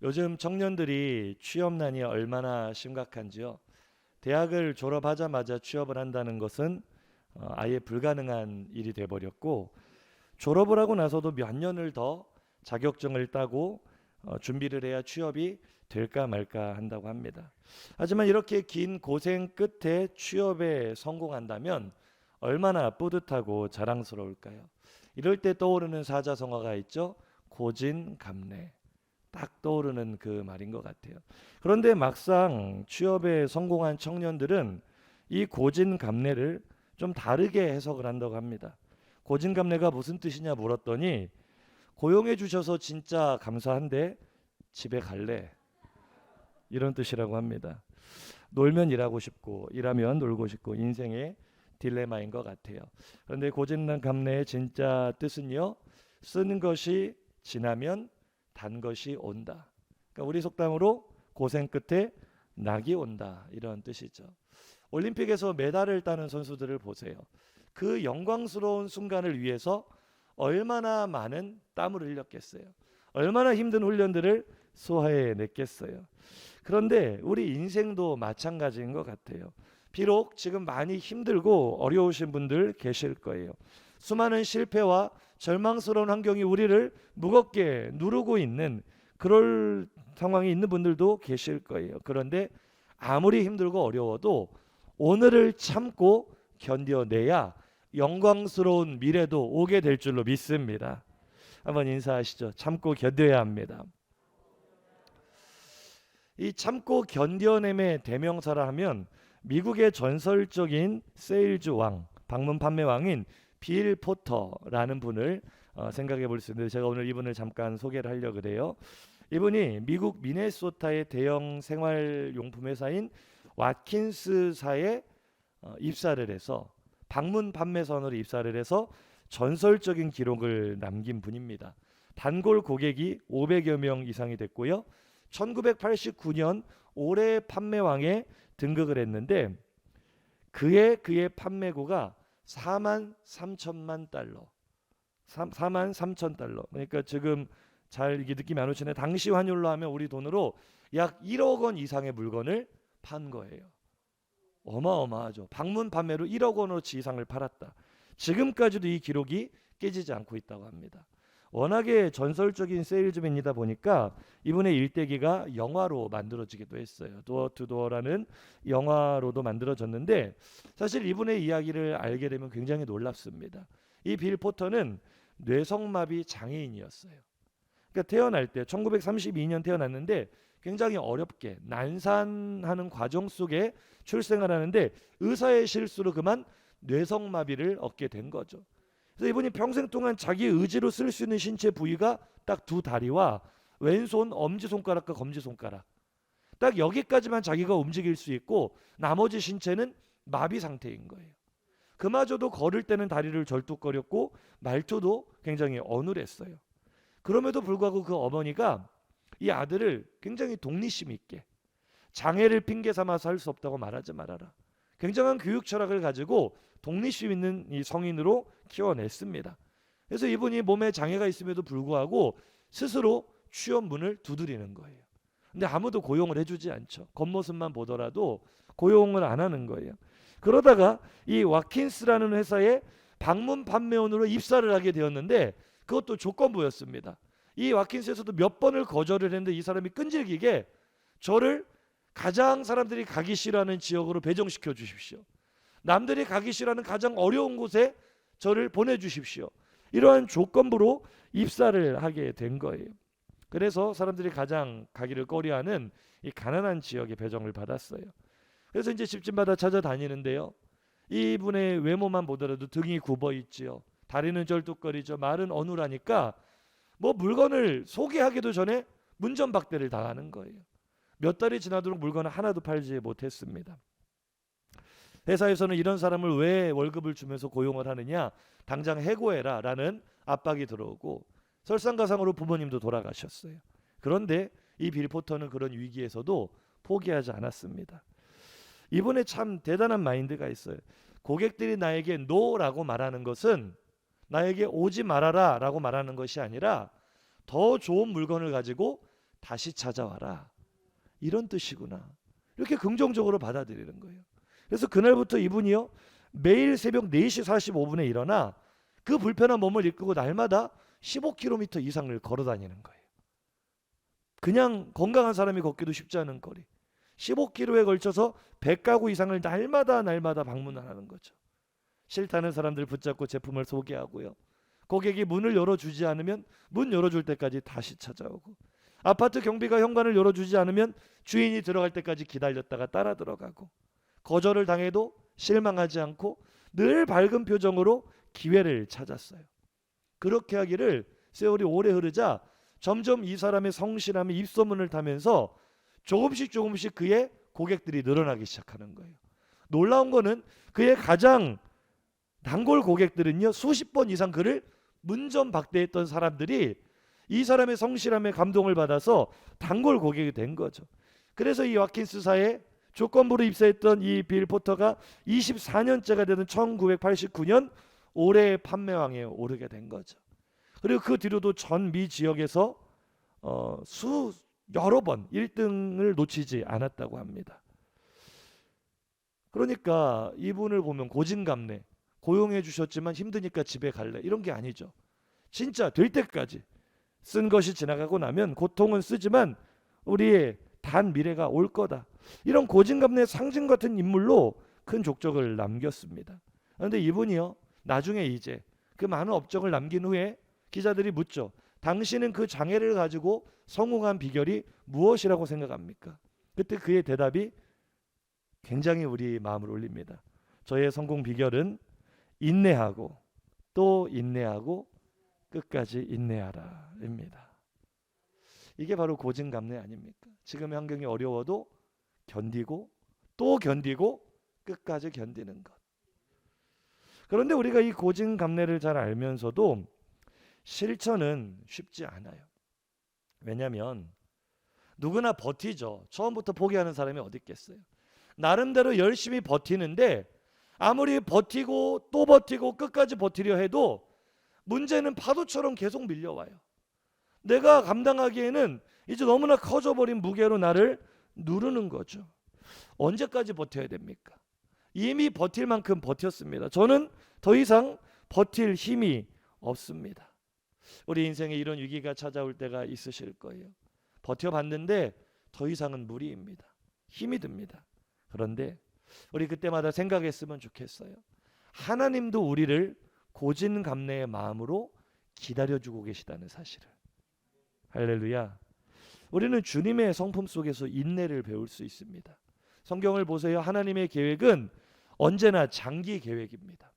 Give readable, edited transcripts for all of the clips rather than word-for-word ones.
요즘 청년들이 취업난이 얼마나 심각한지요. 대학을 졸업하자마자 취업을 한다는 것은 아예 불가능한 일이 돼버렸고, 졸업을 하고 나서도 몇 년을 더 자격증을 따고 준비를 해야 취업이 될까 말까 한다고 합니다. 하지만 이렇게 긴 고생 끝에 취업에 성공한다면 얼마나 뿌듯하고 자랑스러울까요? 이럴 때 떠오르는 사자성어가 있죠. 고진감래. 딱 떠오르는 그 말인 것 같아요. 그런데 막상 취업에 성공한 청년들은 이 고진감래를 좀 다르게 해석을 한다고 합니다. 고진감래가 무슨 뜻이냐 물었더니, 고용해 주셔서 진짜 감사한데 집에 갈래, 이런 뜻이라고 합니다. 놀면 일하고 싶고 일하면 놀고 싶고, 인생의 딜레마인 것 같아요. 그런데 고진감래의 진짜 뜻은요, 쓰는 것이 지나면 단 것이 온다. 그러니까 우리 속담으로 고생 끝에 낙이 온다, 이런 뜻이죠. 올림픽에서 메달을 따는 선수들을 보세요. 그 영광스러운 순간을 위해서 얼마나 많은 땀을 흘렸겠어요. 얼마나 힘든 훈련들을 소화해 냈겠어요. 그런데 우리 인생도 마찬가지인 것 같아요. 비록 지금 많이 힘들고 어려우신 분들 계실 거예요. 수많은 실패와 절망스러운 환경이 우리를 무겁게 누르고 있는 그럴 상황이 있는 분들도 계실 거예요. 그런데 아무리 힘들고 어려워도 오늘을 참고 견뎌내야 영광스러운 미래도 오게 될 줄로 믿습니다. 한번 인사하시죠. 참고 견뎌야 합니다. 이 참고 견뎌냄의 대명사라 하면 미국의 전설적인 세일즈 왕, 방문 판매 왕인 빌 포터라는 분을 생각해 볼 수 있는데, 제가 오늘 이분을 잠깐 소개를 하려고 그래요. 이분이 미국 미네소타의 대형 생활용품 회사인 왓킨스사에 입사를 해서 방문 판매선으로 입사를 해서 전설적인 기록을 남긴 분입니다. 단골 고객이 500여 명 이상이 됐고요. 1989년 올해 판매왕에 등극을 했는데 그의 판매고가 4만 3천만 달러. 4만 3천 달러. 그러니까 지금 잘 이게 느낌이 안 오시네. 당시 환율로 하면 우리 돈으로 약 1억 원 이상의 물건을 판 거예요. 어마어마하죠. 방문 판매로 1억 원어치 이상을 팔았다. 지금까지도 이 기록이 깨지지 않고 있다고 합니다. 워낙에 전설적인 세일즈맨이다 보니까 이분의 일대기가 영화로 만들어지기도 했어요. 도어 투 도어라는 영화로도 만들어졌는데, 사실 이분의 이야기를 알게 되면 굉장히 놀랍습니다. 이 빌 포터는 뇌성마비 장애인이었어요. 그러니까 태어날 때 1932년 태어났는데 굉장히 어렵게 난산하는 과정 속에 출생을 하는데 의사의 실수로 그만 뇌성마비를 얻게 된 거죠. 그래서 이분이 평생 동안 자기 의지로 쓸 수 있는 신체 부위가 딱 두 다리와 왼손 엄지손가락과 검지손가락, 딱 여기까지만 자기가 움직일 수 있고 나머지 신체는 마비 상태인 거예요. 그마저도 걸을 때는 다리를 절뚝거렸고 말투도 굉장히 어눌했어요. 그럼에도 불구하고 그 어머니가 이 아들을 굉장히 독립심 있게, 장애를 핑계 삼아서 할 수 없다고 말하지 말아라, 굉장한 교육 철학을 가지고 독립심 있는 이 성인으로 키워냈습니다. 그래서 이분이 몸에 장애가 있음에도 불구하고 스스로 취업 문을 두드리는 거예요. 근데 아무도 고용을 해주지 않죠. 겉모습만 보더라도 고용을 안 하는 거예요. 그러다가 이 와킨스라는 회사에 방문 판매원으로 입사를 하게 되었는데 그것도 조건부였습니다. 이 와킨스에서도 몇 번을 거절을 했는데 이 사람이 끈질기게 저를 가장 사람들이 가기 싫어하는 지역으로 배정시켜 주십시오. 남들이 가기 싫어하는 가장 어려운 곳에 저를 보내주십시오. 이러한 조건부로 입사를 하게 된 거예요. 그래서 사람들이 가장 가기를 꺼려하는 이 가난한 지역에 배정을 받았어요. 그래서 이제 집집마다 찾아다니는데요. 이분의 외모만 보더라도 등이 굽어 있지요. 다리는 절뚝거리죠. 말은 어눌하니까 뭐 물건을 소개하기도 전에 문전박대를 당하는 거예요. 몇 달이 지나도록 물건을 하나도 팔지 못했습니다. 회사에서는 이런 사람을 왜 월급을 주면서 고용을 하느냐, 당장 해고해라 라는 압박이 들어오고 설상가상으로 부모님도 돌아가셨어요. 그런데 이 빌 포터는 그런 위기에서도 포기하지 않았습니다. 이분의 참 대단한 마인드가 있어요. 고객들이 나에게 노라고 말하는 것은 나에게 오지 말아라 라고 말하는 것이 아니라 더 좋은 물건을 가지고 다시 찾아와라. 이런 뜻이구나. 이렇게 긍정적으로 받아들이는 거예요. 그래서 그날부터 이분이요, 매일 새벽 4시 45분에 일어나 그 불편한 몸을 이끌고 날마다 15km 이상을 걸어 다니는 거예요. 그냥 건강한 사람이 걷기도 쉽지 않은 거리. 15km에 걸쳐서 100가구 이상을 날마다 방문하는 거죠. 싫다는 사람들 붙잡고 제품을 소개하고요. 고객이 문을 열어주지 않으면 문 열어줄 때까지 다시 찾아오고, 아파트 경비가 현관을 열어주지 않으면 주인이 들어갈 때까지 기다렸다가 따라 들어가고, 거절을 당해도 실망하지 않고 늘 밝은 표정으로 기회를 찾았어요. 그렇게 하기를 세월이 오래 흐르자 점점 이 사람의 성실함이 입소문을 타면서 조금씩 그의 고객들이 늘어나기 시작하는 거예요. 놀라운 거는 그의 가장 단골 고객들은요, 수십 번 이상 그를 문전박대했던 사람들이 이 사람의 성실함에 감동을 받아서 단골 고객이 된 거죠. 그래서 이 와킨스사에 조건부로 입사했던 이 빌 포터가 24년째가 되는 1989년 올해의 판매왕에 오르게 된 거죠. 그리고 그 뒤로도 전 미 지역에서 여러 번 1등을 놓치지 않았다고 합니다. 그러니까 이분을 보면 고진감래, 고용해 주셨지만 힘드니까 집에 갈래, 이런 게 아니죠. 진짜 될 때까지 쓴 것이 지나가고 나면 고통은 쓰지만 우리의 단 미래가 올 거다. 이런 고진감래의 상징 같은 인물로 큰 족적을 남겼습니다. 그런데 이분이요, 나중에 이제 그 많은 업적을 남긴 후에 기자들이 묻죠. 당신은 그 장애를 가지고 성공한 비결이 무엇이라고 생각합니까? 그때 그의 대답이 굉장히 우리 마음을 울립니다. 저의 성공 비결은 인내하고 또 인내하고 끝까지 인내하라 입니다. 이게 바로 고진감래 아닙니까? 지금의 환경이 어려워도 견디고 또 견디고 끝까지 견디는 것. 그런데 우리가 이 고진감래를 잘 알면서도 실천은 쉽지 않아요. 왜냐하면 누구나 버티죠. 처음부터 포기하는 사람이 어디 있겠어요. 나름대로 열심히 버티는데 아무리 버티고 또 버티고 끝까지 버티려 해도 문제는 파도처럼 계속 밀려와요. 내가 감당하기에는 이제 너무나 커져버린 무게로 나를 누르는 거죠. 언제까지 버텨야 됩니까? 이미 버틸 만큼 버텼습니다. 저는 더 이상 버틸 힘이 없습니다. 우리 인생에 이런 위기가 찾아올 때가 있으실 거예요. 버텨봤는데 더 이상은 무리입니다. 힘이 듭니다. 그런데 우리 그때마다 생각했으면 좋겠어요. 하나님도 우리를 고진감래의 마음으로 기다려주고 계시다는 사실을. 할렐루야. 우리는 주님의 성품 속에서 인내를 배울 수 있습니다. 성경을 보세요. 하나님의 계획은 언제나 장기 계획입니다.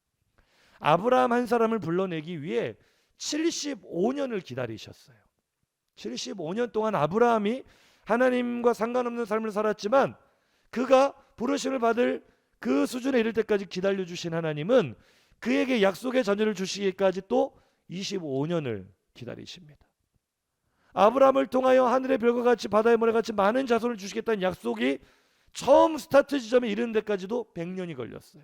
아브라함 한 사람을 불러내기 위해 75년을 기다리셨어요. 75년 동안 아브라함이 하나님과 상관없는 삶을 살았지만 그가 부르심을 받을 그 수준에 이를 때까지 기다려주신 하나님은 그에게 약속의 자녀를 주시기까지 또 25년을 기다리십니다. 아브라함을 통하여 하늘의 별과 같이 바다의 모래같이 많은 자손을 주시겠다는 약속이 처음 스타트 지점에 이르는 데까지도 100년이 걸렸어요.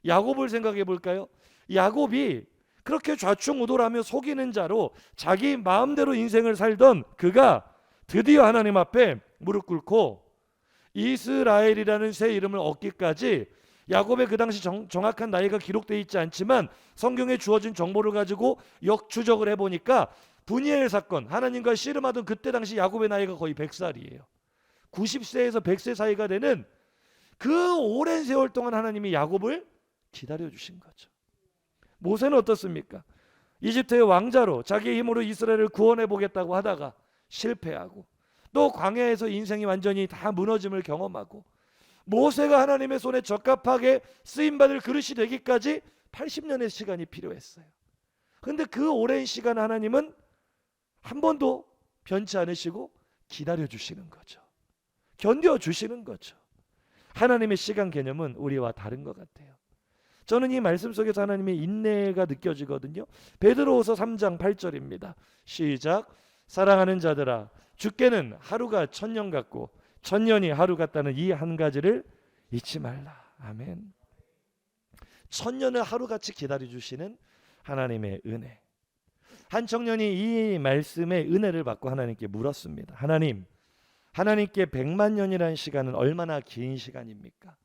야곱을 생각해 볼까요? 야곱이 그렇게 좌충우돌하며 속이는 자로 자기 마음대로 인생을 살던 그가 드디어 하나님 앞에 무릎 꿇고 이스라엘이라는 새 이름을 얻기까지, 야곱의 그 당시 정확한 나이가 기록되어 있지 않지만 성경에 주어진 정보를 가지고 역추적을 해보니까 분이엘 사건, 하나님과 씨름하던 그때 당시 야곱의 나이가 거의 100살이에요. 90세에서 100세 사이가 되는 그 오랜 세월 동안 하나님이 야곱을 기다려주신 거죠. 모세는 어떻습니까? 이집트의 왕자로 자기의 힘으로 이스라엘을 구원해 보겠다고 하다가 실패하고 또 광야에서 인생이 완전히 다 무너짐을 경험하고 모세가 하나님의 손에 적합하게 쓰임받을 그릇이 되기까지 80년의 시간이 필요했어요. 그런데 그 오랜 시간 하나님은 한 번도 변치 않으시고 기다려주시는 거죠. 견뎌주시는 거죠. 하나님의 시간 개념은 우리와 다른 것 같아요. 저는 이 말씀 속에서 하나님의 인내가 느껴지거든요. 베드로후서 3장 8절입니다. 시작. 사랑하는 자들아, 주께는 하루가 1000년 같고 1000년이 하루 같다는 이 한 가지를 잊지 말라. 아멘. 1000년을 하루같이 기다려주시는 하나님의 은혜. 한 청년이 이 말씀의 은혜를 받고 하나님께 물었습니다. 하나님, 하나님께 100만 년이라는 시간은 얼마나 긴 시간입니까?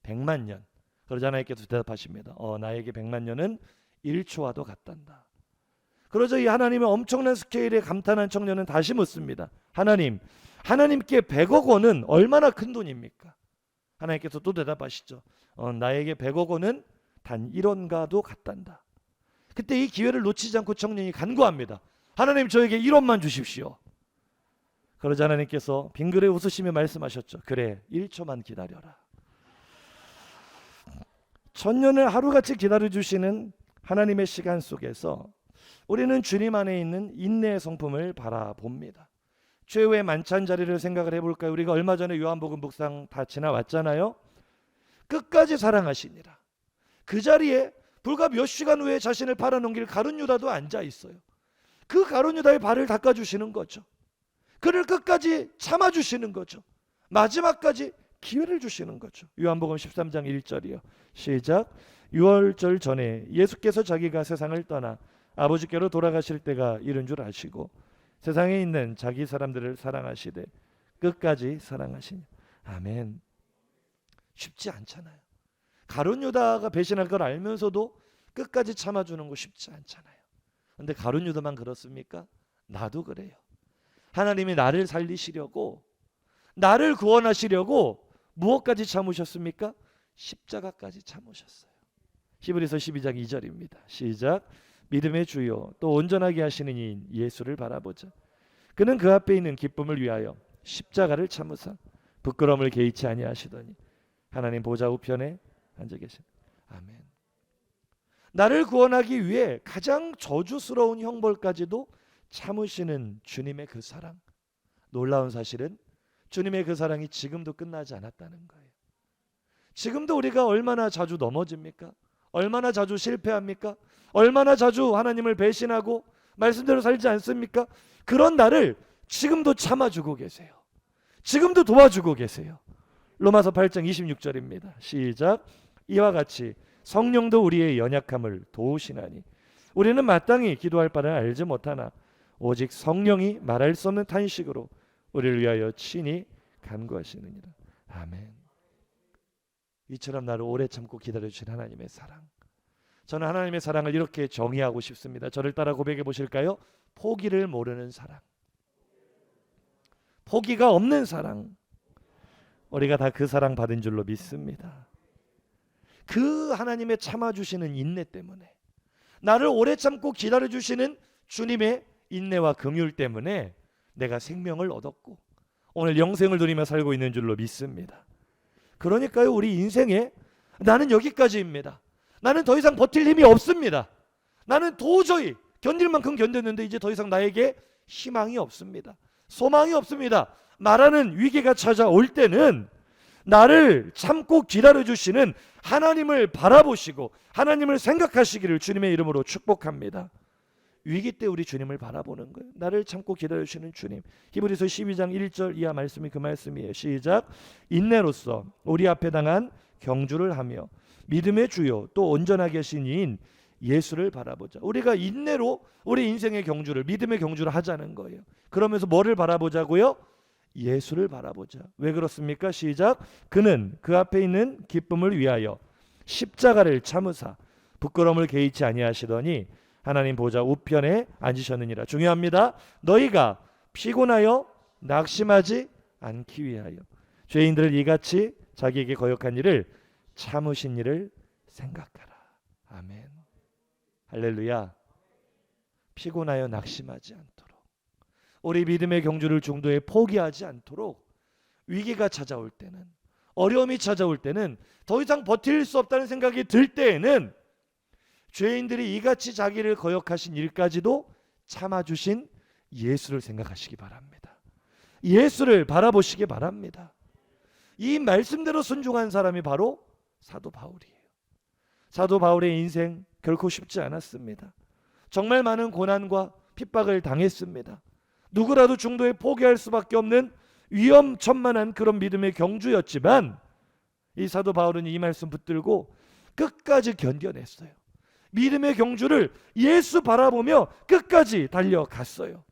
100만 년. 그러자 하나님께서 대답하십니다. 나에게 100만 년은 1초와도 같단다. 그러자 이 하나님의 엄청난 스케일에 감탄한 청년은 다시 묻습니다. 하나님, 하나님께 100억 원은 얼마나 큰 돈입니까? 하나님께서 또 대답하시죠. 나에게 100억 원은 단 1원과도 같단다. 그때 이 기회를 놓치지 않고 청년이 간구합니다. 하나님, 저에게 1원만 주십시오. 그러자 하나님께서 빙그레 웃으시며 말씀하셨죠. 그래, 1초만 기다려라. 천년을 하루같이 기다려주시는 하나님의 시간 속에서 우리는 주님 안에 있는 인내의 성품을 바라봅니다. 최후의 만찬 자리를 생각을 해볼까요? 우리가 얼마 전에 요한복음 묵상 다 지나왔잖아요. 끝까지 사랑하시니라. 그 자리에 불과 몇 시간 후에 자신을 팔아넘길 가룟 유다도 앉아 있어요. 그 가룟 유다의 발을 닦아주시는 거죠. 그를 끝까지 참아주시는 거죠. 마지막까지 기회를 주시는 거죠. 요한복음 13장 1절이요. 시작. 유월절 전에 예수께서 자기가 세상을 떠나 아버지께로 돌아가실 때가 이른 줄 아시고 세상에 있는 자기 사람들을 사랑하시되 끝까지 사랑하시니. 아멘. 쉽지 않잖아요. 가룟 유다가 배신할 걸 알면서도 끝까지 참아주는 거 쉽지 않잖아요. 근데 가룟 유다만 그렇습니까? 나도 그래요. 하나님이 나를 살리시려고, 나를 구원하시려고 무엇까지 참으셨습니까? 십자가까지 참으셨어요. 히브리서 12장 2절입니다. 시작. 믿음의 주요 또 온전하게 하시는 이인 예수를 바라보자. 그는 그 앞에 있는 기쁨을 위하여 십자가를 참으사 부끄러움을 개의치 아니하시더니 하나님 보좌 우편에 앉아 계신. 아멘. 나를 구원하기 위해 가장 저주스러운 형벌까지도 참으시는 주님의 그 사랑. 놀라운 사실은 주님의 그 사랑이 지금도 끝나지 않았다는 거예요. 지금도 우리가 얼마나 자주 넘어집니까? 얼마나 자주 실패합니까? 얼마나 자주 하나님을 배신하고 말씀대로 살지 않습니까? 그런 나를 지금도 참아주고 계세요. 지금도 도와주고 계세요. 로마서 8장 26절입니다. 시작. 이와 같이 성령도 우리의 연약함을 도우시나니 우리는 마땅히 기도할 바를 알지 못하나 오직 성령이 말할 수 없는 탄식으로 우리를 위하여 친히 간구하시느니라. 아멘. 이처럼 나를 오래 참고 기다려주신 하나님의 사랑. 저는 하나님의 사랑을 이렇게 정의하고 싶습니다. 저를 따라 고백해 보실까요? 포기를 모르는 사랑. 포기가 없는 사랑. 우리가 다 그 사랑 받은 줄로 믿습니다. 그 하나님의 참아주시는 인내 때문에, 나를 오래 참고 기다려주시는 주님의 인내와 긍휼 때문에 내가 생명을 얻었고 오늘 영생을 누리며 살고 있는 줄로 믿습니다. 그러니까요, 우리 인생에 나는 여기까지입니다. 나는 더 이상 버틸 힘이 없습니다. 나는 도저히 견딜 만큼 견뎠는데 이제 더 이상 나에게 희망이 없습니다. 소망이 없습니다. 말하는 위기가 찾아올 때는 나를 참고 기다려주시는 하나님을 바라보시고 하나님을 생각하시기를 주님의 이름으로 축복합니다. 위기 때 우리 주님을 바라보는 거예요. 나를 참고 기다려주시는 주님. 히브리서 12장 1절 이하 말씀이 그 말씀이에요. 시작. 인내로서 우리 앞에 당한 경주를 하며 믿음의 주요 또 온전하게 하신 이인 예수를 바라보자. 우리가 인내로 우리 인생의 경주를, 믿음의 경주를 하자는 거예요. 그러면서 뭐를 바라보자고요? 예수를 바라보자. 왜 그렇습니까? 시작. 그는 그 앞에 있는 기쁨을 위하여 십자가를 참으사 부끄러움을 개의치 아니하시더니 하나님 보좌 우편에 앉으셨느니라. 중요합니다. 너희가 피곤하여 낙심하지 않기 위하여 죄인들을 이같이 자기에게 거역한 일을 참으신 일을 생각하라. 아멘. 할렐루야. 피곤하여 낙심하지 않도록, 우리 믿음의 경주를 중도에 포기하지 않도록, 위기가 찾아올 때는, 어려움이 찾아올 때는, 더 이상 버틸 수 없다는 생각이 들 때에는 죄인들이 이같이 자기를 거역하신 일까지도 참아주신 예수를 생각하시기 바랍니다. 예수를 바라보시기 바랍니다. 이 말씀대로 순종한 사람이 바로 사도 바울이에요. 사도 바울의 인생 결코 쉽지 않았습니다. 정말 많은 고난과 핍박을 당했습니다. 누구라도 중도에 포기할 수밖에 없는 위험천만한 그런 믿음의 경주였지만 이 사도 바울은 이 말씀 붙들고 끝까지 견뎌냈어요. 믿음의 경주를 예수 바라보며 끝까지 달려갔어요.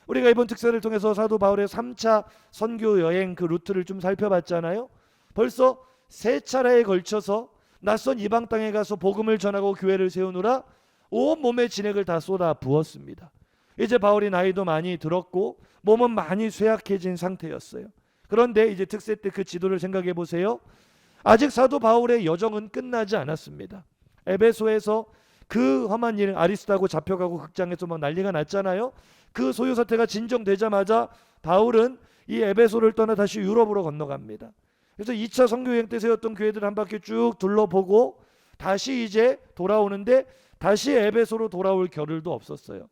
우리가 이번 특사를 통해서 사도 바울의 3차 선교 여행 그 루트를 좀 살펴봤잖아요. 벌써 3차례에 걸쳐서 낯선 이방 땅에 가서 복음을 전하고 교회를 세우느라 온몸의 진액을 다 쏟아 부었습니다. 이제 바울이 나이도 많이 들었고 몸은 많이 쇠약해진 상태였어요. 그런데 이제 특세 때 그 지도를 생각해 보세요. 아직 사도 바울의 여정은 끝나지 않았습니다. 에베소에서 그 험한 일, 아리스도하고 잡혀가고 극장에서 막 난리가 났잖아요. 그 소요 사태가 진정되자마자 바울은 이 에베소를 떠나 다시 유럽으로 건너갑니다. 그래서 2차 선교 여행 때 세웠던 교회들 한 바퀴 쭉 둘러보고 다시 이제 돌아오는데 다시 에베소로 돌아올 겨를도 없었어요.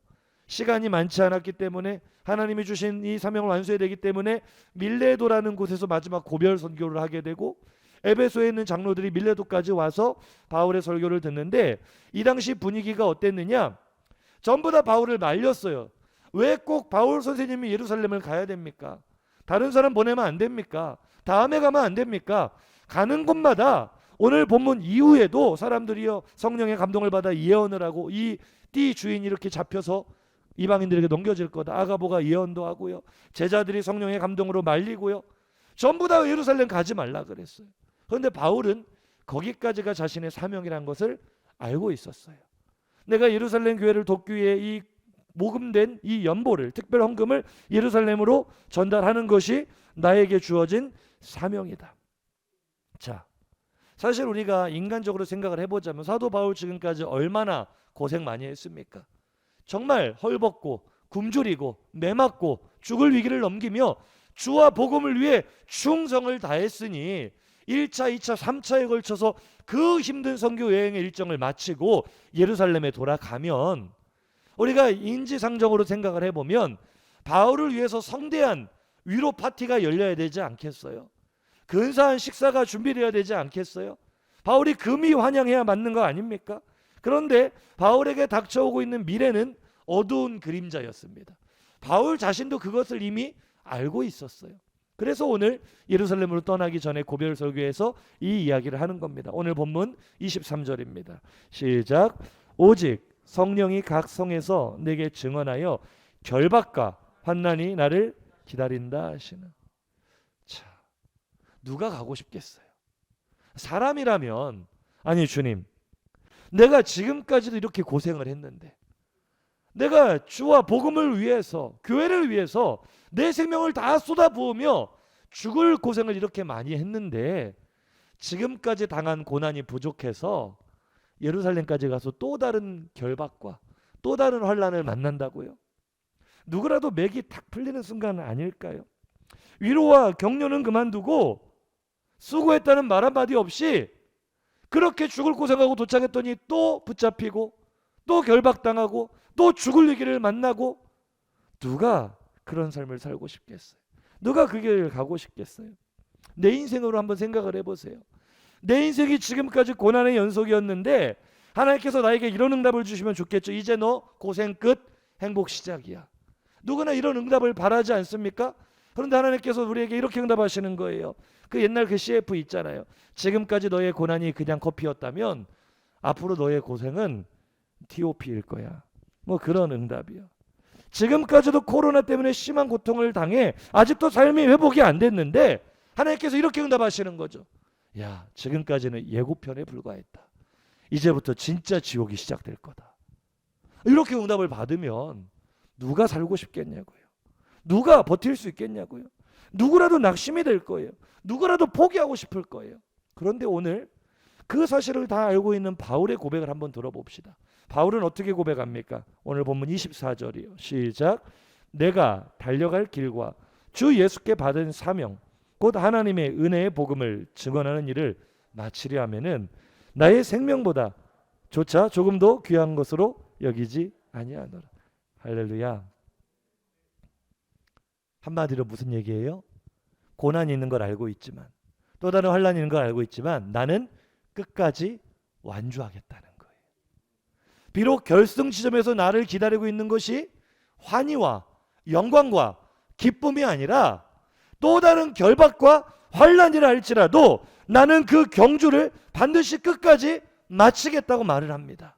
시간이 많지 않았기 때문에, 하나님이 주신 이 사명을 완수해야 되기 때문에 밀레도라는 곳에서 마지막 고별 선교를 하게 되고, 에베소에 있는 장로들이 밀레도까지 와서 바울의 설교를 듣는데 이 당시 분위기가 어땠느냐? 전부 다 바울을 말렸어요. 왜 꼭 바울 선생님이 예루살렘을 가야 됩니까? 다른 사람 보내면 안 됩니까? 다음에 가면 안 됩니까? 가는 곳마다 오늘 본문 이후에도 사람들이요 성령의 감동을 받아 예언을 하고, 이 띠 주인이 이렇게 잡혀서 이방인들에게 넘겨질 거다. 아가보가 예언도 하고요. 제자들이 성령의 감동으로 말리고요. 전부 다 예루살렘 가지 말라 그랬어요. 그런데 바울은 거기까지가 자신의 사명이라는 것을 알고 있었어요. 내가 예루살렘 교회를 돕기 위해 이 모금된 이 연보를, 특별 헌금을 예루살렘으로 전달하는 것이 나에게 주어진 사명이다. 자, 사실 우리가 인간적으로 생각을 해보자면 사도 바울 지금까지 얼마나 고생 많이 했습니까? 정말 헐벗고 굶주리고 매맞고 죽을 위기를 넘기며 주와 복음을 위해 충성을 다했으니 1차, 2차, 3차에 걸쳐서 그 힘든 선교 여행의 일정을 마치고 예루살렘에 돌아가면 우리가 인지상정으로 생각을 해보면 바울을 위해서 성대한 위로 파티가 열려야 되지 않겠어요? 근사한 식사가 준비되어야 되지 않겠어요? 바울이 금이 환영해야 맞는 거 아닙니까? 그런데 바울에게 닥쳐오고 있는 미래는 어두운 그림자였습니다. 바울 자신도 그것을 이미 알고 있었어요. 그래서 오늘 예루살렘으로 떠나기 전에 고별 설교에서 이 이야기를 하는 겁니다. 오늘 본문 23절입니다. 시작. 오직 성령이 각 성에서 내게 증언하여 결박과 환난이 나를 기다린다 하시는. 자, 누가 가고 싶겠어요? 사람이라면, 아니 주님, 내가 지금까지도 이렇게 고생을 했는데, 내가 주와 복음을 위해서, 교회를 위해서 내 생명을 다 쏟아부으며 죽을 고생을 이렇게 많이 했는데 지금까지 당한 고난이 부족해서 예루살렘까지 가서 또 다른 결박과 또 다른 환난을 만난다고요? 누구라도 맥이 탁 풀리는 순간은 아닐까요? 위로와 격려는 그만두고 수고했다는 말 한마디 없이 그렇게 죽을 고생하고 도착했더니 또 붙잡히고 또 결박당하고 또 죽을 위기를 만나고, 누가 그런 삶을 살고 싶겠어요? 누가 그 길을 가고 싶겠어요? 내 인생으로 한번 생각을 해보세요. 내 인생이 지금까지 고난의 연속이었는데 하나님께서 나에게 이런 응답을 주시면 좋겠죠. 이제 너 고생 끝, 행복 시작이야. 누구나 이런 응답을 바라지 않습니까? 그런데 하나님께서 우리에게 이렇게 응답하시는 거예요. 그 옛날 그 CF 있잖아요. 지금까지 너의 고난이 그냥 커피였다면 앞으로 너의 고생은 TOP일 거야. 뭐 그런 응답이요. 지금까지도 코로나 때문에 심한 고통을 당해 아직도 삶이 회복이 안 됐는데 하나님께서 이렇게 응답하시는 거죠. 야, 지금까지는 예고편에 불과했다. 이제부터 진짜 지옥이 시작될 거다. 이렇게 응답을 받으면 누가 살고 싶겠냐고요. 누가 버틸 수 있겠냐고요. 누구라도 낙심이 될 거예요. 누구라도 포기하고 싶을 거예요. 그런데 오늘 그 사실을 다 알고 있는 바울의 고백을 한번 들어봅시다. 바울은 어떻게 고백합니까? 오늘 본문 24절이요. 시작. 내가 달려갈 길과 주 예수께 받은 사명 곧 하나님의 은혜의 복음을 증언하는 일을 마치려 하면은 나의 생명보다 조차 조금 더 귀한 것으로 여기지 아니하노라. 할렐루야. 한마디로 무슨 얘기예요? 고난이 있는 걸 알고 있지만, 또 다른 환난이 있는 걸 알고 있지만 나는 끝까지 완주하겠다는 거예요. 비록 결승 지점에서 나를 기다리고 있는 것이 환희와 영광과 기쁨이 아니라 또 다른 결박과 환난이라 할지라도 나는 그 경주를 반드시 끝까지 마치겠다고 말을 합니다.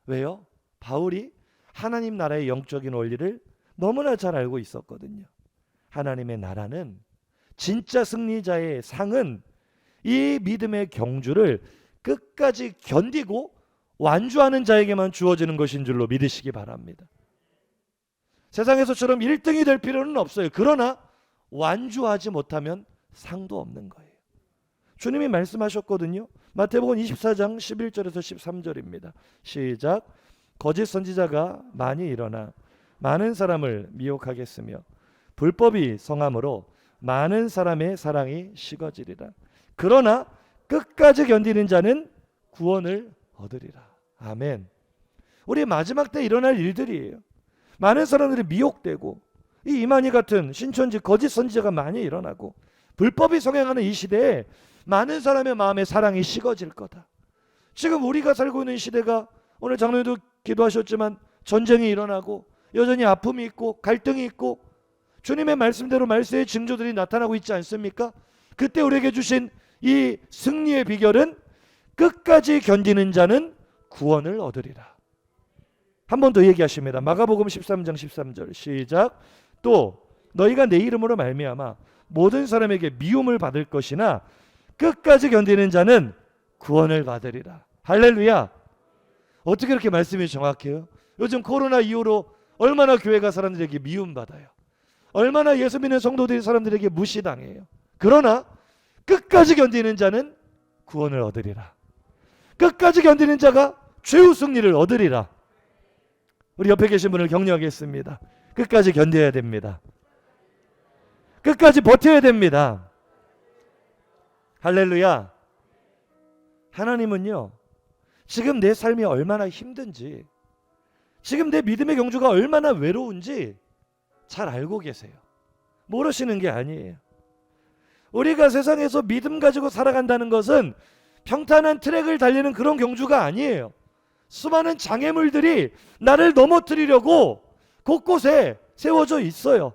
왜요? 바울이 하나님 나라의 영적인 원리를 너무나 잘 알고 있었거든요. 하나님의 나라는, 진짜 승리자의 상은 이 믿음의 경주를 끝까지 견디고 완주하는 자에게만 주어지는 것인 줄로 믿으시기 바랍니다. 세상에서처럼 1등이 될 필요는 없어요. 그러나 완주하지 못하면 상도 없는 거예요. 주님이 말씀하셨거든요. 마태복음 24장 11절에서 13절입니다. 시작. 거짓 선지자가 많이 일어나 많은 사람을 미혹하겠으며 불법이 성함으로 많은 사람의 사랑이 식어지리라. 그러나 끝까지 견디는 자는 구원을 얻으리라. 아멘. 우리 마지막 때 일어날 일들이에요. 많은 사람들이 미혹되고 이 이만희 같은 신천지 거짓 선지자가 많이 일어나고 불법이 성행하는 이 시대에 많은 사람의 마음에 사랑이 식어질 거다. 지금 우리가 살고 있는 시대가, 오늘 장로님도 기도하셨지만 전쟁이 일어나고 여전히 아픔이 있고 갈등이 있고 주님의 말씀대로 말세의 징조들이 나타나고 있지 않습니까? 그때 우리에게 주신 이 승리의 비결은 끝까지 견디는 자는 구원을 얻으리라. 한 번 더 얘기하십니다. 마가복음 13장 13절 시작. 또 너희가 내 이름으로 말미암아 모든 사람에게 미움을 받을 것이나 끝까지 견디는 자는 구원을 받으리라. 할렐루야. 어떻게 이렇게 말씀이 정확해요? 요즘 코로나 이후로 얼마나 교회가 사람들에게 미움받아요. 얼마나 예수 믿는 성도들이 사람들에게 무시당해요. 그러나 끝까지 견디는 자는 구원을 얻으리라. 끝까지 견디는 자가 최후 승리를 얻으리라. 우리 옆에 계신 분을 격려하겠습니다. 끝까지 견뎌야 됩니다. 끝까지 버텨야 됩니다. 할렐루야. 하나님은요, 지금 내 삶이 얼마나 힘든지, 지금 내 믿음의 경주가 얼마나 외로운지 잘 알고 계세요. 모르시는 게 아니에요. 우리가 세상에서 믿음 가지고 살아간다는 것은 평탄한 트랙을 달리는 그런 경주가 아니에요. 수많은 장애물들이 나를 넘어뜨리려고 곳곳에 세워져 있어요.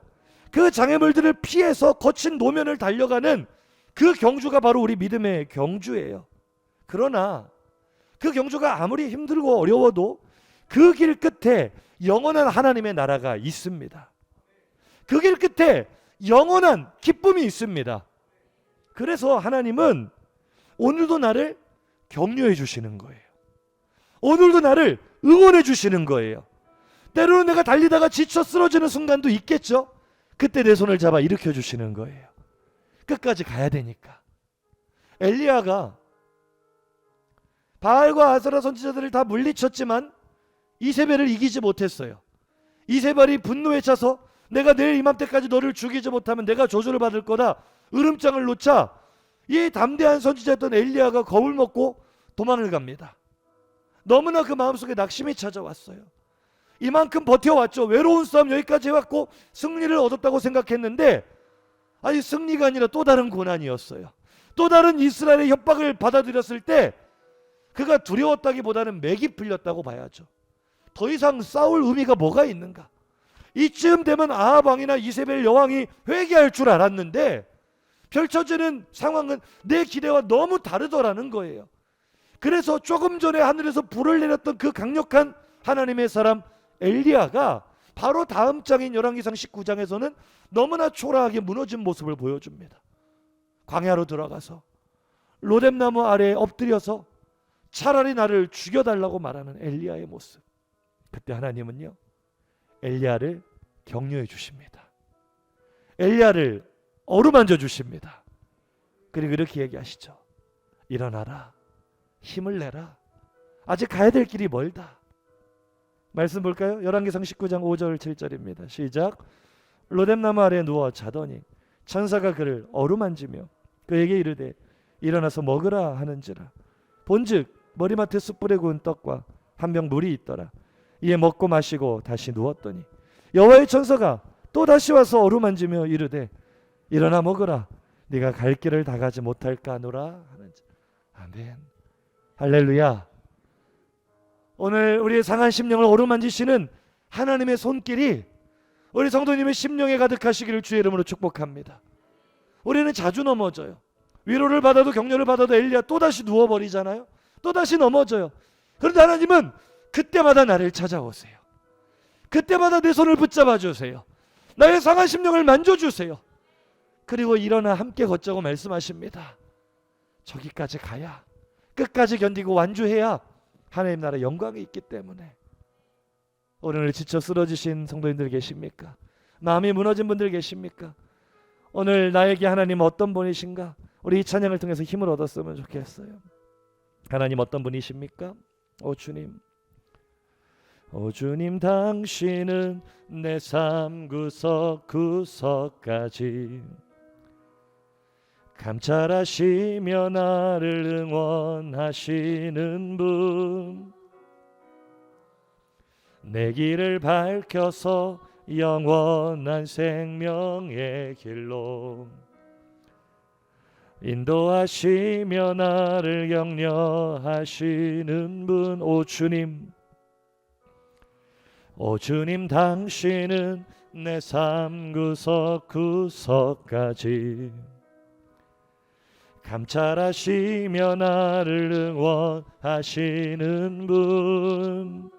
그 장애물들을 피해서 거친 노면을 달려가는 그 경주가 바로 우리 믿음의 경주예요. 그러나 그 경주가 아무리 힘들고 어려워도 그 길 끝에 영원한 하나님의 나라가 있습니다. 그 길 끝에 영원한 기쁨이 있습니다. 그래서 하나님은 오늘도 나를 격려해 주시는 거예요. 오늘도 나를 응원해 주시는 거예요. 때로는 내가 달리다가 지쳐 쓰러지는 순간도 있겠죠. 그때 내 손을 잡아 일으켜 주시는 거예요. 끝까지 가야 되니까. 엘리야가 바알과 아세라 선지자들을 다 물리쳤지만 이세벨을 이기지 못했어요. 이세벨이 분노에 차서 내가 내일 이맘때까지 너를 죽이지 못하면 내가 저주를 받을 거다, 으름장을 놓자 이 담대한 선지자였던 엘리야가 겁을 먹고 도망을 갑니다. 너무나 그 마음속에 낙심이 찾아왔어요. 이만큼 버텨왔죠. 외로운 싸움 여기까지 해왔고 승리를 얻었다고 생각했는데, 아니 승리가 아니라 또 다른 고난이었어요. 또 다른 이스라엘의 협박을 받아들였을 때 그가 두려웠다기보다는 맥이 풀렸다고 봐야죠. 더 이상 싸울 의미가 뭐가 있는가. 이쯤 되면 아합 왕이나 이세벨 여왕이 회개할 줄 알았는데 펼쳐지는 상황은 내 기대와 너무 다르더라는 거예요. 그래서 조금 전에 하늘에서 불을 내렸던 그 강력한 하나님의 사람 엘리야가 바로 다음 장인 열왕기상 19장에서는 너무나 초라하게 무너진 모습을 보여줍니다. 광야로 들어가서 로뎀나무 아래에 엎드려서 차라리 나를 죽여달라고 말하는 엘리야의 모습. 그때 하나님은요, 엘리야를 격려해 주십니다. 엘리야를 어루만져 주십니다. 그리고 이렇게 얘기하시죠. 일어나라. 힘을 내라. 아직 가야 될 길이 멀다. 말씀 볼까요? 열왕기상 19장 5절 7절입니다. 시작. 로뎀나무 아래에 누워 자더니 천사가 그를 어루만지며 그에게 이르되 일어나서 먹으라 하는지라. 본즉 머리맡에 숯불에 구운 떡과 한 병 물이 있더라. 이에 먹고 마시고 다시 누웠더니 여호와의 천사가 또 다시 와서 어루만지며 이르되 일어나 먹으라. 네가 갈 길을 다 가지 못할까 하노라 하는지. 아멘. 할렐루야. 오늘 우리의 상한 심령을 어루만지시는 하나님의 손길이 우리 성도님의 심령에 가득하시기를 주의 이름으로 축복합니다. 우리는 자주 넘어져요. 위로를 받아도 격려를 받아도 엘리야 또다시 누워버리잖아요. 또다시 넘어져요. 그런데 하나님은 그때마다 나를 찾아오세요. 그때마다 내 손을 붙잡아 주세요. 나의 상한 심령을 만져주세요. 그리고 일어나 함께 걷자고 말씀하십니다. 저기까지 가야, 끝까지 견디고 완주해야 하나님 나라 영광이 있기 때문에. 오늘 지쳐 쓰러지신 성도님들 계십니까? 마음이 무너진 분들 계십니까? 오늘 나에게 하나님 어떤 분이신가? 우리 이 찬양을 통해서 힘을 얻었으면 좋겠어요. 하나님 어떤 분이십니까? 오 주님, 오 주님, 당신은 내 삶 구석구석까지 감찰하시며 나를 응원하시는 분, 내 길을 밝혀서 영원한 생명의 길로 인도하시며 나를 격려하시는 분. 오 주님, 오 주님, 당신은 내 삶 구석구석까지 감찰하시며 나를 응원하시는 분,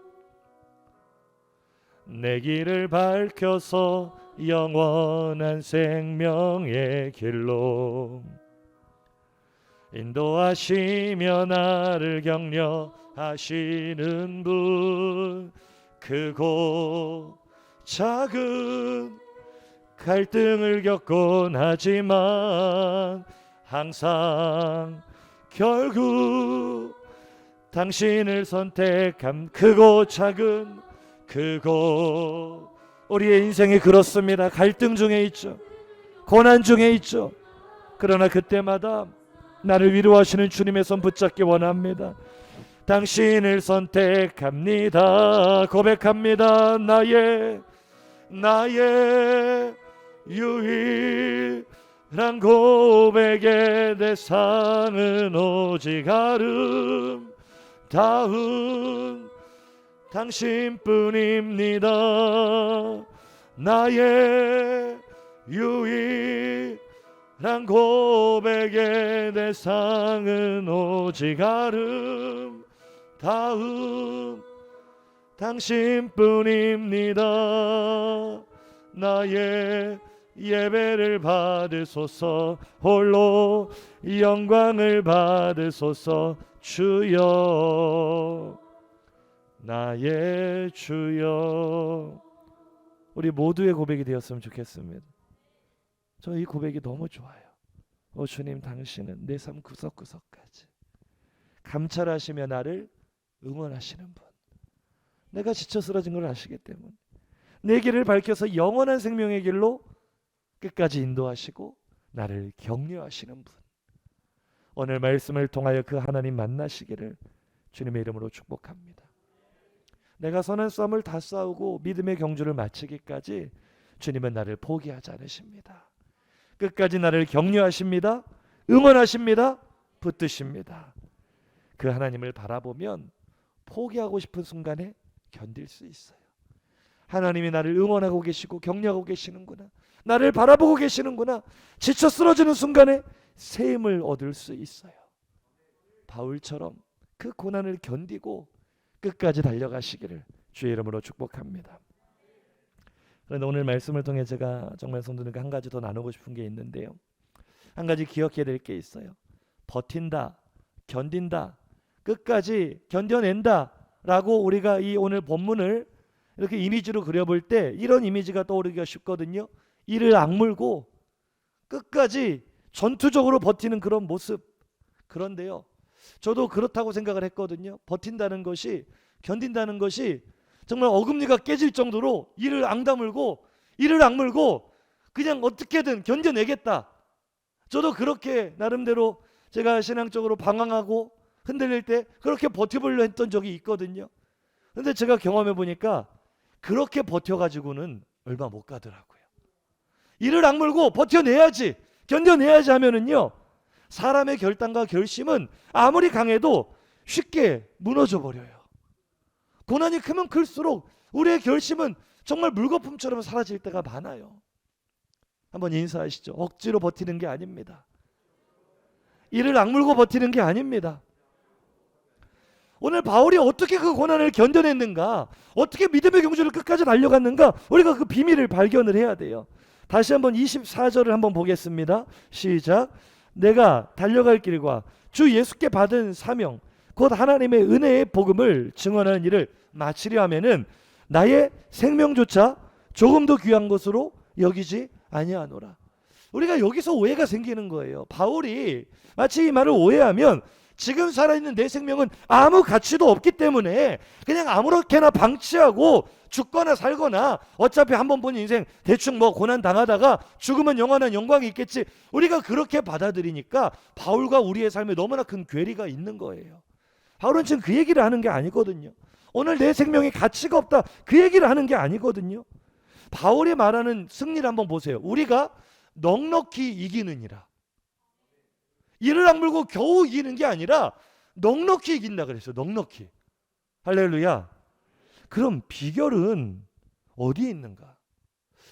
내 길을 밝혀서 영원한 생명의 길로 인도하시며 나를 격려하시는 분, 크고 작은 갈등을 겪곤 하지만 항상 결국 당신을 선택함. 크고 작은, 크고, 우리의 인생이 그렇습니다. 갈등 중에 있죠. 고난 중에 있죠. 그러나 그때마다 나를 위로하시는 주님의 손 붙잡기 원합니다. 당신을 선택합니다. 고백합니다. 나의 유일한 고백의 대상은 오직 아름다운 당신뿐입니다. 나의 유일한 고백의 대상은 오직 아름다운 당신뿐입니다. 나의 예배를 받으소서, 홀로 영광을 받으소서. 주여, 나의 주여. 우리 모두의 고백이 되었으면 좋겠습니다. 저 이 고백이 너무 좋아요. 오 주님, 당신은 내 삶 구석구석까지 감찰하시며 나를 응원하시는 분. 내가 지쳐 쓰러진 걸 아시기 때문에 내 길을 밝혀서 영원한 생명의 길로 끝까지 인도하시고 나를 격려하시는 분. 오늘 말씀을 통하여 그 하나님 만나시기를 주님의 이름으로 축복합니다. 내가 선한 싸움을 다 싸우고 믿음의 경주를 마치기까지 주님은 나를 포기하지 않으십니다. 끝까지 나를 격려하십니다. 응원하십니다. 붙드십니다. 그 하나님을 바라보면 포기하고 싶은 순간에 견딜 수 있어요. 하나님이 나를 응원하고 계시고 격려하고 계시는구나, 나를 바라보고 계시는구나, 지쳐 쓰러지는 순간에 새 힘을 얻을 수 있어요. 바울처럼 그 고난을 견디고 끝까지 달려가시기를 주의 이름으로 축복합니다. 그런데 오늘 말씀을 통해 제가 정말 성도님과 한 가지 더 나누고 싶은 게 있는데요. 한 가지 기억해야 될 게 있어요. 버틴다, 견딘다, 끝까지 견뎌낸다 라고 우리가 이 오늘 본문을 이렇게 이미지로 그려볼 때 이런 이미지가 떠오르기가 쉽거든요. 이를 악물고 끝까지 전투적으로 버티는 그런 모습. 그런데요, 저도 그렇다고 생각을 했거든요. 버틴다는 것이, 견딘다는 것이 정말 어금니가 깨질 정도로 이를 앙다물고 그냥 어떻게든 견뎌내겠다. 저도 그렇게 나름대로 제가 신앙적으로 방황하고 흔들릴 때 그렇게 버텨보려 했던 적이 있거든요. 그런데 제가 경험해 보니까 그렇게 버텨가지고는 얼마 못 가더라고요. 이를 악물고 버텨내야지, 견뎌내야지 하면은요, 사람의 결단과 결심은 아무리 강해도 쉽게 무너져 버려요. 고난이 크면 클수록 우리의 결심은 정말 물거품처럼 사라질 때가 많아요. 한번 인사하시죠. 억지로 버티는 게 아닙니다. 이를 악물고 버티는 게 아닙니다. 오늘 바울이 어떻게 그 고난을 견뎌냈는가, 어떻게 믿음의 경주를 끝까지 달려갔는가, 우리가 그 비밀을 발견을 해야 돼요. 다시 한번 24절을 한번 보겠습니다. 시작. 내가 달려갈 길과 주 예수께 받은 사명 곧 하나님의 은혜의 복음을 증언하는 일을 마치려 하면은 나의 생명조차 조금도 귀한 것으로 여기지 아니하노라. 우리가 여기서 오해가 생기는 거예요. 바울이 마치 이 말을 오해하면 지금 살아있는 내 생명은 아무 가치도 없기 때문에 그냥 아무렇게나 방치하고 죽거나 살거나 어차피 한 번 본 인생 대충 뭐 고난 당하다가 죽으면 영원한 영광이 있겠지, 우리가 그렇게 받아들이니까 바울과 우리의 삶에 너무나 큰 괴리가 있는 거예요. 바울은 지금 그 얘기를 하는 게 아니거든요. 오늘 내 생명에 가치가 없다, 그 얘기를 하는 게 아니거든요. 바울이 말하는 승리를 한번 보세요. 우리가 넉넉히 이기느니라. 이를 악물고 겨우 이기는 게 아니라 넉넉히 이긴다 그랬어요. 넉넉히. 할렐루야. 그럼 비결은 어디에 있는가?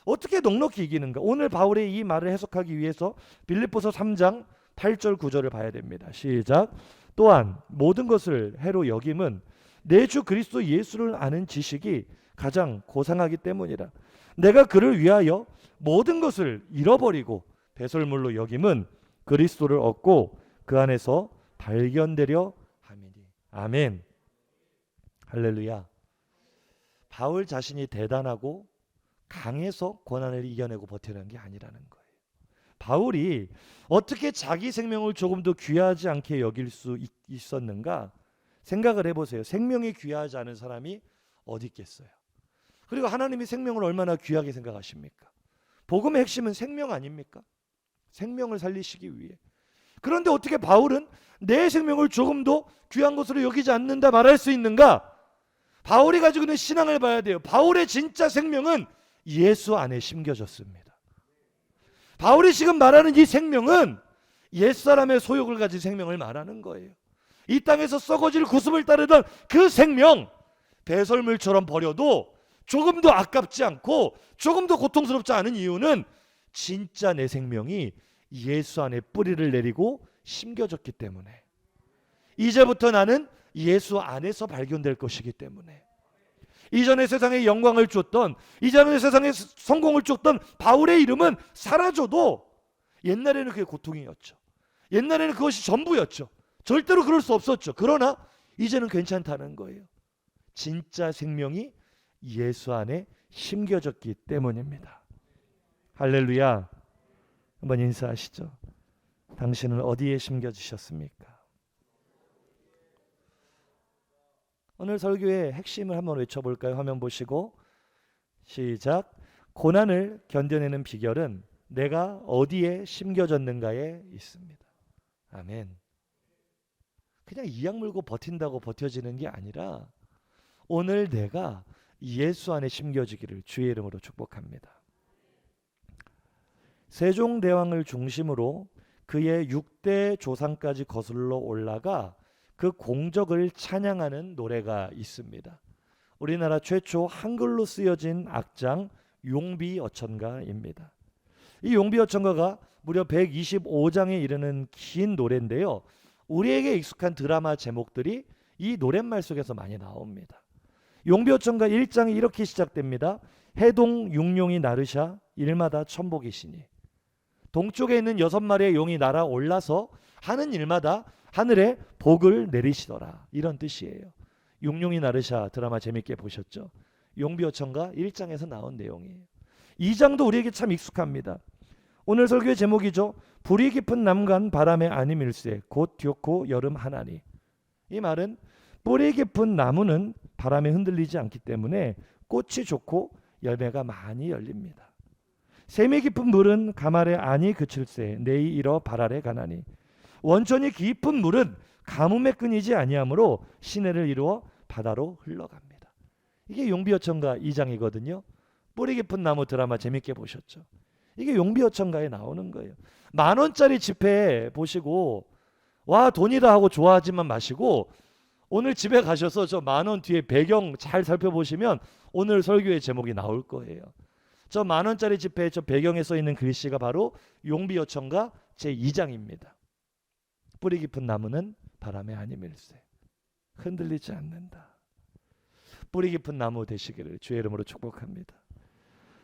어떻게 넉넉히 이기는가? 오늘 바울의 이 말을 해석하기 위해서 빌립보서 3장 8절 9절을 봐야 됩니다. 시작. 또한 모든 것을 해로 여김은 내 주 그리스도 예수를 아는 지식이 가장 고상하기 때문이라. 내가 그를 위하여 모든 것을 잃어버리고 배설물로 여김은 그리스도를 얻고 그 안에서 발견되려 함이니. 아멘. 할렐루야. 바울 자신이 대단하고 강해서 고난을 이겨내고 버텨낸 게 아니라는 거예요. 바울이 어떻게 자기 생명을 조금도 귀하지 않게 여길 수 있었는가 생각을 해보세요. 생명이 귀하지 않은 사람이 어디 있겠어요. 그리고 하나님이 생명을 얼마나 귀하게 생각하십니까? 복음의 핵심은 생명 아닙니까? 생명을 살리시기 위해. 그런데 어떻게 바울은 내 생명을 조금도 귀한 것으로 여기지 않는다 말할 수 있는가? 바울이 가지고 있는 신앙을 봐야 돼요. 바울의 진짜 생명은 예수 안에 심겨졌습니다. 바울이 지금 말하는 이 생명은 옛사람의 소욕을 가진 생명을 말하는 거예요. 이 땅에서 썩어질 구습을 따르던 그 생명, 배설물처럼 버려도 조금도 아깝지 않고 조금도 고통스럽지 않은 이유는 진짜 내 생명이 예수 안에 뿌리를 내리고 심겨졌기 때문에, 이제부터 나는 예수 안에서 발견될 것이기 때문에, 이전에 세상에 영광을 줬던, 이전에 세상에 성공을 줬던 바울의 이름은 사라져도 옛날에는 그게 고통이었죠. 옛날에는 그것이 전부였죠. 절대로 그럴 수 없었죠. 그러나 이제는 괜찮다는 거예요. 진짜 생명이 예수 안에 심겨졌기 때문입니다. 할렐루야. 한번 인사하시죠. 당신은 어디에 심겨지셨습니까? 오늘 설교의 핵심을 한번 외쳐볼까요? 화면 보시고 시작. 고난을 견뎌내는 비결은 내가 어디에 심겨졌는가에 있습니다. 아멘. 그냥 이악 물고 버틴다고 버텨지는 게 아니라 오늘 내가 예수 안에 심겨지기를 주의 이름으로 축복합니다. 세종대왕을 중심으로 그의 6대 조상까지 거슬러 올라가 그 공적을 찬양하는 노래가 있습니다. 우리나라 최초 한글로 쓰여진 악장 용비어천가입니다. 이 용비어천가가 무려 125장에 이르는 긴 노래인데요. 우리에게 익숙한 드라마 제목들이 이 노랫말 속에서 많이 나옵니다. 용비어천가 1장이 이렇게 시작됩니다. 해동 육룡이 나르샤 일마다 천복이시니. 동쪽에 있는 6마리의 용이 날아올라서 하는 일마다 하늘에 복을 내리시더라. 이런 뜻이에요. 육룡이 나르샤 드라마 재밌게 보셨죠? 용비어천가 1장에서 나온 내용이에요. 2장도 우리에게 참 익숙합니다. 오늘 설교의 제목이죠. 불이 깊은 남간 바람에 아님일세 곧 듀고 여름 하나니. 이 말은 뿌리 깊은 나무는 바람에 흔들리지 않기 때문에 꽃이 좋고 열매가 많이 열립니다. 샘이 깊은 물은 가말에 아니 그칠세 내이 이러 발아래 가나니. 원천이 깊은 물은 가뭄에 끊이지 아니하므로 시내를 이루어 바다로 흘러갑니다. 이게 용비어천가 2장이거든요. 뿌리 깊은 나무 드라마 재밌게 보셨죠? 이게 용비어천가에 나오는 거예요. 10,000원짜리 지폐 보시고 와 돈이다 하고 좋아하지만 마시고 오늘 집에 가셔서 저 10,000원 뒤에 배경 잘 살펴보시면 오늘 설교의 제목이 나올 거예요. 저 10,000원짜리 지폐 저 배경에 써 있는 글씨가 바로 용비어천가 제2장입니다. 뿌리 깊은 나무는 바람에 아님일세. 흔들리지 않는다. 뿌리 깊은 나무 되시기를 주의 이름으로 축복합니다.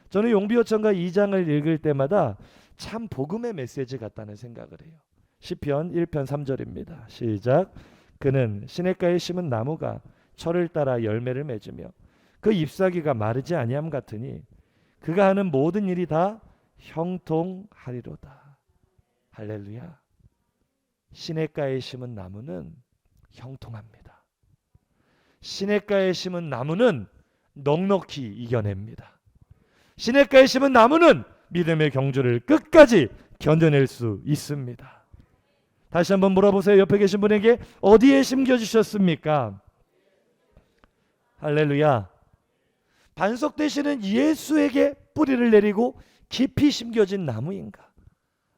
저는 용비어천가 2장을 읽을 때마다 참 복음의 메시지 같다는 생각을 해요. 시편 1편 3절입니다. 시작. 그는 시냇가에 심은 나무가 철을 따라 열매를 맺으며 그 잎사귀가 마르지 아니함 같으니 그가 하는 모든 일이 다 형통하리로다. 할렐루야. 시냇가에 심은 나무는 형통합니다. 시냇가에 심은 나무는 넉넉히 이겨냅니다. 시냇가에 심은 나무는 믿음의 경주를 끝까지 견뎌낼 수 있습니다. 다시 한번 물어보세요. 옆에 계신 분에게 어디에 심겨주셨습니까? 할렐루야. 반석 되시는 예수에게 뿌리를 내리고 깊이 심겨진 나무인가?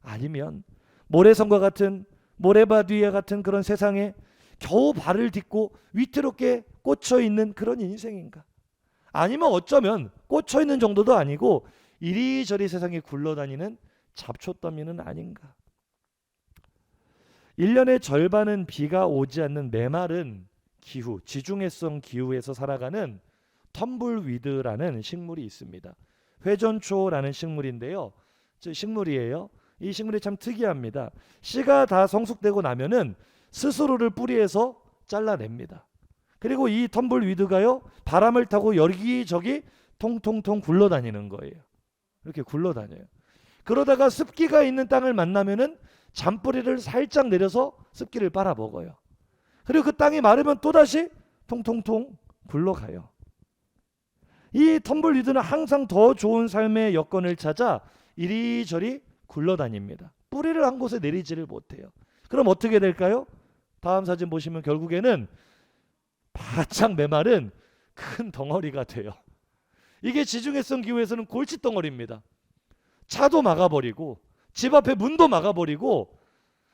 아니면 모래성과 같은 모래밭 위에 같은 그런 세상에 겨우 발을 딛고 위태롭게 꽂혀 있는 그런 인생인가? 아니면 어쩌면 꽂혀 있는 정도도 아니고 이리저리 세상에 굴러다니는 잡초더미는 아닌가? 1년의 절반은 비가 오지 않는 메마른 기후, 지중해성 기후에서 살아가는 텀블위드라는 식물이 있습니다. 회전초라는 식물인데요. 식물이에요. 이 식물이 참 특이합니다. 씨가 다 성숙되고 나면은 스스로를 뿌리에서 잘라냅니다. 그리고 이 텀블위드가요, 바람을 타고 여기저기 통통통 굴러다니는 거예요. 이렇게 굴러다녀요. 그러다가 습기가 있는 땅을 만나면은 잔뿌리를 살짝 내려서 습기를 빨아먹어요. 그리고 그 땅이 마르면 또다시 통통통 굴러가요. 이 텀블위드는 항상 더 좋은 삶의 여건을 찾아 이리저리 굴러다닙니다. 뿌리를 한 곳에 내리지를 못해요. 그럼 어떻게 될까요? 다음 사진 보시면 결국에는 바짝 메마른 큰 덩어리가 돼요. 이게 지중해성 기후에서는 골칫덩어리입니다. 차도 막아버리고 집 앞에 문도 막아버리고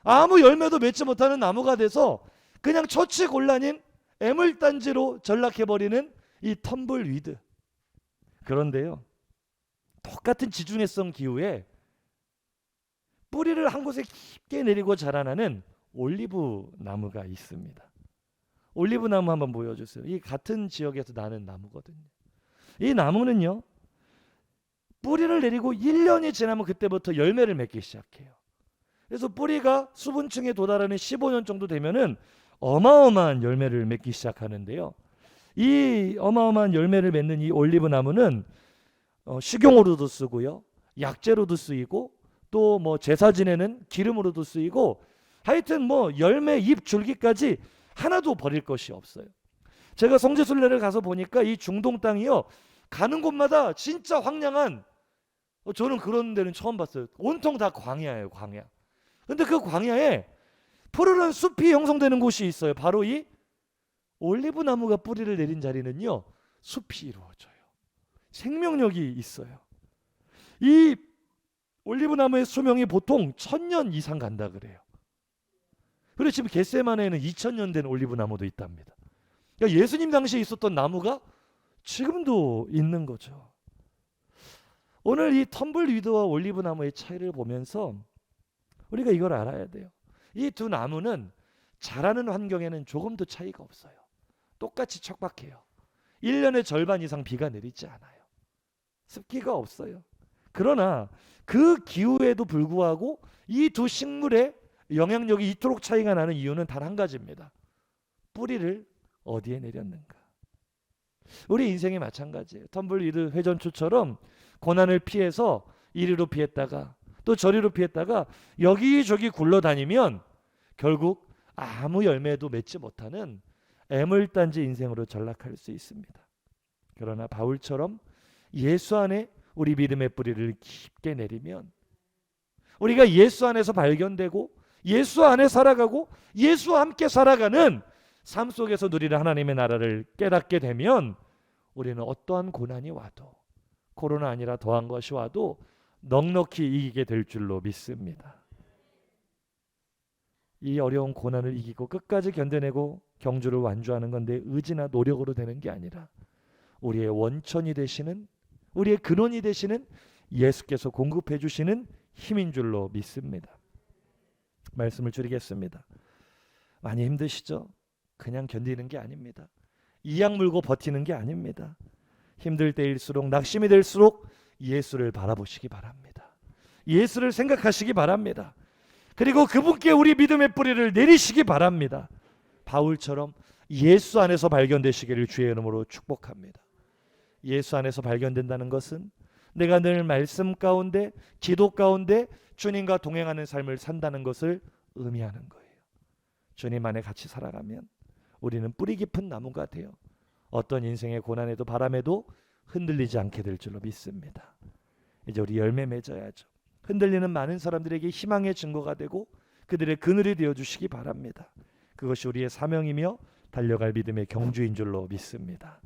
아무 열매도 맺지 못하는 나무가 돼서 그냥 처치곤란인 애물단지로 전락해버리는 이 텀블위드. 그런데요, 똑같은 지중해성 기후에 뿌리를 한 곳에 깊게 내리고 자라나는 올리브 나무가 있습니다. 올리브 나무 한번 보여주세요. 이 같은 지역에서 나는 나무거든요. 이 나무는요, 뿌리를 내리고 1년이 지나면 그때부터 열매를 맺기 시작해요. 그래서 뿌리가 수분층에 도달하는 15년 정도 되면은 어마어마한 열매를 맺기 시작하는데요. 이 어마어마한 열매를 맺는 이 올리브 나무는 식용으로도 쓰고요, 약재로도 쓰이고 또 뭐 제사 지내는 기름으로도 쓰이고 하여튼 뭐 열매, 잎, 줄기까지 하나도 버릴 것이 없어요. 제가 성지순례를 가서 보니까 이 중동 땅이요, 가는 곳마다 진짜 황량한, 저는 그런 데는 처음 봤어요. 온통 다 광야예요, 광야. 근데 그 광야에 푸르른 숲이 형성되는 곳이 있어요. 바로 이 올리브 나무가 뿌리를 내린 자리는요, 숲이 이루어져요. 생명력이 있어요. 이 올리브 나무의 수명이 보통 1000년 이상 간다 그래요. 그리고 지금 겟세마네에는 2000년 된 올리브 나무도 있답니다. 그러니까 예수님 당시에 있었던 나무가 지금도 있는 거죠. 오늘 이 텀블위드와 올리브 나무의 차이를 보면서 우리가 이걸 알아야 돼요. 이 두 나무는 자라는 환경에는 조금도 차이가 없어요. 똑같이 척박해요. 1년의 절반 이상 비가 내리지 않아요. 습기가 없어요. 그러나 그 기후에도 불구하고 이 두 식물의 영향력이 이토록 차이가 나는 이유는 단 한 가지입니다. 뿌리를 어디에 내렸는가. 우리 인생이 마찬가지예요. 텀블위드 회전초처럼 고난을 피해서 이리로 피했다가 또 저리로 피했다가 여기저기 굴러다니면 결국 아무 열매도 맺지 못하는 애물단지 인생으로 전락할 수 있습니다. 그러나 바울처럼 예수 안에 우리 믿음의 뿌리를 깊게 내리면 우리가 예수 안에서 발견되고 예수 안에 살아가고 예수와 함께 살아가는 삶 속에서 누리는 하나님의 나라를 깨닫게 되면 우리는 어떠한 고난이 와도, 코로나 아니라 더한 것이 와도 넉넉히 이기게 될 줄로 믿습니다. 이 어려운 고난을 이기고 끝까지 견뎌내고 경주를 완주하는 건데 의지나 노력으로 되는 게 아니라 우리의 원천이 되시는, 우리의 근원이 되시는 예수께서 공급해 주시는 힘인 줄로 믿습니다. 말씀을 줄이겠습니다. 많이 힘드시죠? 그냥 견디는 게 아닙니다. 이악 물고 버티는 게 아닙니다. 힘들 때일수록, 낙심이 될수록 예수를 바라보시기 바랍니다. 예수를 생각하시기 바랍니다. 그리고 그분께 우리 믿음의 뿌리를 내리시기 바랍니다. 바울처럼 예수 안에서 발견되시기를 주의 이름으로 축복합니다. 예수 안에서 발견된다는 것은 내가 늘 말씀 가운데, 기도 가운데 주님과 동행하는 삶을 산다는 것을 의미하는 거예요. 주님 안에 같이 살아가면 우리는 뿌리 깊은 나무가 되어 어떤 인생의 고난에도 바람에도 흔들리지 않게 될 줄로 믿습니다. 이제 우리 열매 맺어야죠. 흔들리는 많은 사람들에게 희망의 증거가 되고 그들의 그늘이 되어주시기 바랍니다. 그것이 우리의 사명이며 달려갈 믿음의 경주인 줄로 믿습니다.